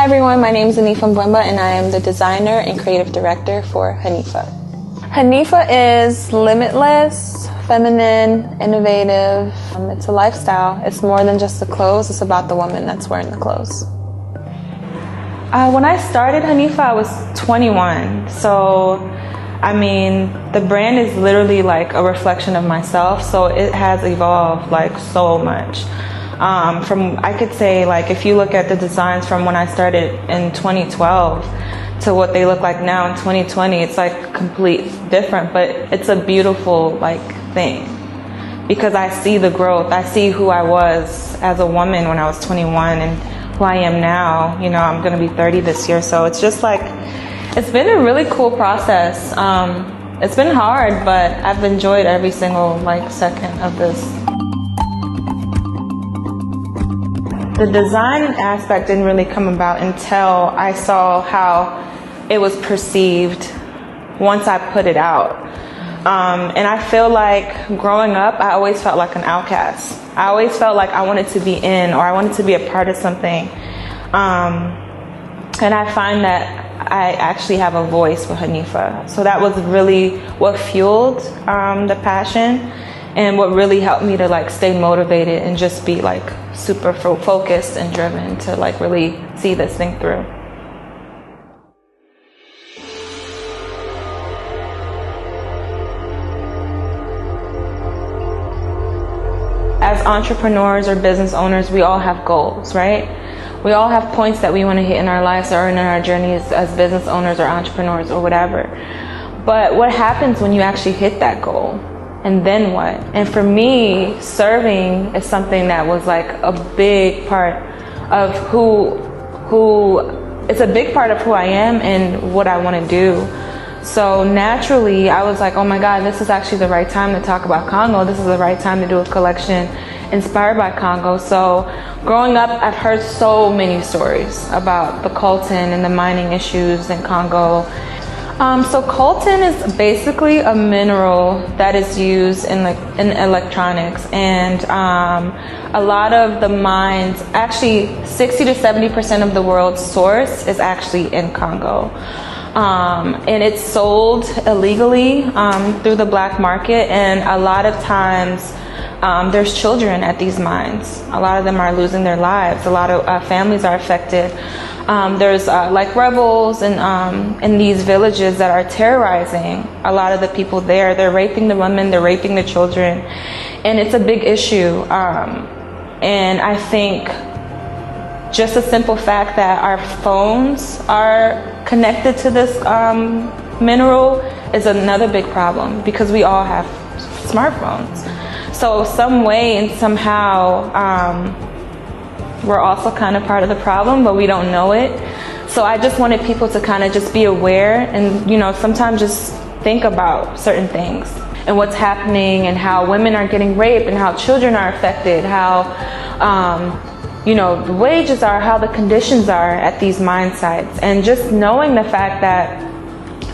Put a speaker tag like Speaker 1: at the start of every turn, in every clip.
Speaker 1: everyone, my name is Hanifa and I am the designer and creative director for Hanifa. Hanifa is limitless, feminine, innovative. It's a lifestyle. It's more than just the clothes, it's about the woman that's wearing the clothes. When I started Hanifa, I was 21. So, I mean, the brand is literally like a reflection of myself. So it has evolved like so much. I could say, like, if you look at the designs from when I started in 2012 to what they look like now in 2020, it's like complete different, but it's a beautiful like thing because I see the growth. I see who I was as a woman when I was 21 and who I am now. You know, I'm gonna be 30 this year, so it's just like, it's been a really cool process. It's been hard, but I've enjoyed every single like second of this. The design aspect didn't really come about until I saw how it was perceived once I put it out. And I feel like growing up, I always felt like an outcast. I always felt like I wanted to be in, or I wanted to be a part of something. And I find that I actually have a voice with Hanifa. So that was really what fueled the passion and what really helped me to like stay motivated and just be like super focused and driven to like really see this thing through. As entrepreneurs or business owners, we all have goals, right? We all have points that we want to hit in our lives or in our journeys as business owners or entrepreneurs or whatever. But what happens when you actually hit that goal? And then what? And for me, serving is something that was like a big part of it's a big part of who I am and what I want to do. So naturally, I was like, oh my God, this is actually the right time to talk about Congo. This is the right time to do a collection inspired by Congo. So growing up, I've heard so many stories about the coltan and the mining issues in Congo. So coltan is basically a mineral that is used in electronics, and a lot of the mines, actually 60 to 70% of the world's source is actually in Congo. And it's sold illegally through the black market, and a lot of times there's children at these mines. A lot of them are losing their lives. A lot of families are affected. There's like rebels in these villages that are terrorizing a lot of the people there. They're raping the women, they're raping the children, and it's a big issue. And I think just the simple fact that our phones are connected to this mineral is another big problem, because we all have smartphones. So some way and somehow we're also kind of part of the problem, but we don't know it. So I just wanted people to kind of just be aware and, you know, sometimes just think about certain things and what's happening and how women are getting raped and how children are affected, how, you know, the wages are, how the conditions are at these mine sites. And just knowing the fact that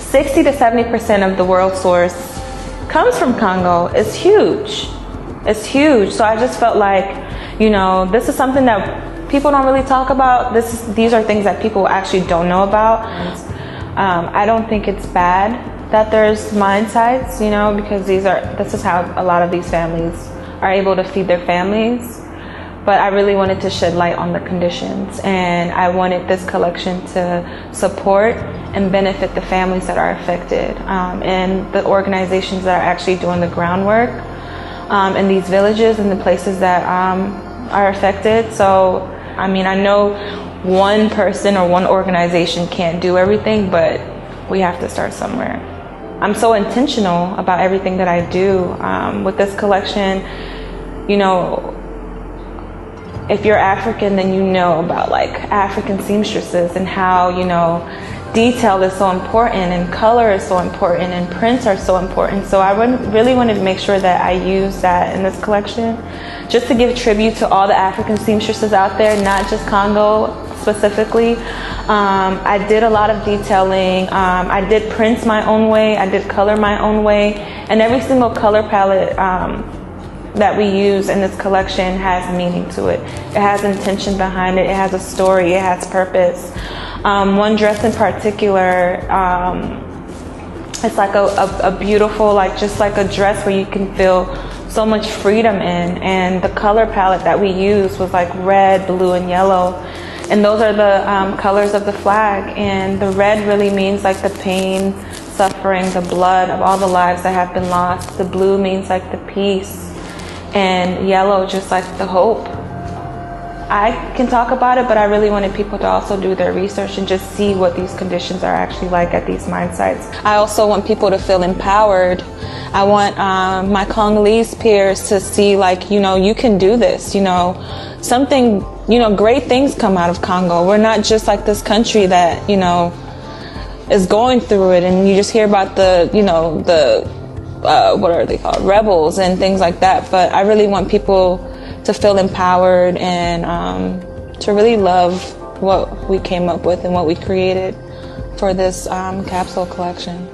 Speaker 1: 60 to 70% of the world's source comes from Congo is huge. It's huge. So I just felt like, you know, this is something that people don't really talk about. These are things that people actually don't know about. I don't think it's bad that there's mine sites, you know, because this is how a lot of these families are able to feed their families. But I really wanted to shed light on the conditions, and I wanted this collection to support and benefit the families that are affected, and the organizations that are actually doing the groundwork in these villages and the places that are affected. So, I mean, I know one person or one organization can't do everything, but we have to start somewhere. I'm so intentional about everything that I do with this collection. You know, if you're African, then you know about like African seamstresses and how, you know, detail is so important and color is so important and prints are so important. So I really wanted to make sure that I use that in this collection, just to give tribute to all the African seamstresses out there, not just Congo specifically. I did a lot of detailing. I did prints my own way. I did color my own way. And every single color palette that we use in this collection has meaning to it. It has intention behind it. It has a story. It has purpose. One dress in particular, it's like a beautiful, like just like a dress where you can feel so much freedom in. And the color palette that we used was like red, blue, and yellow. And those are the colors of the flag. And the red really means like the pain, suffering, the blood of all the lives that have been lost. The blue means like the peace, and yellow just like the hope. I can talk about it, but I really wanted people to also do their research and just see what these conditions are actually like at these mine sites. I also want people to feel empowered. I want my Congolese peers to see, like, you know, you can do this, you know, something, you know, great things come out of Congo. We're not just like this country that, you know, is going through it, and you just hear about the, you know, the what are they called, rebels and things like that. But I really want people to feel empowered and to really love what we came up with and what we created for this capsule collection.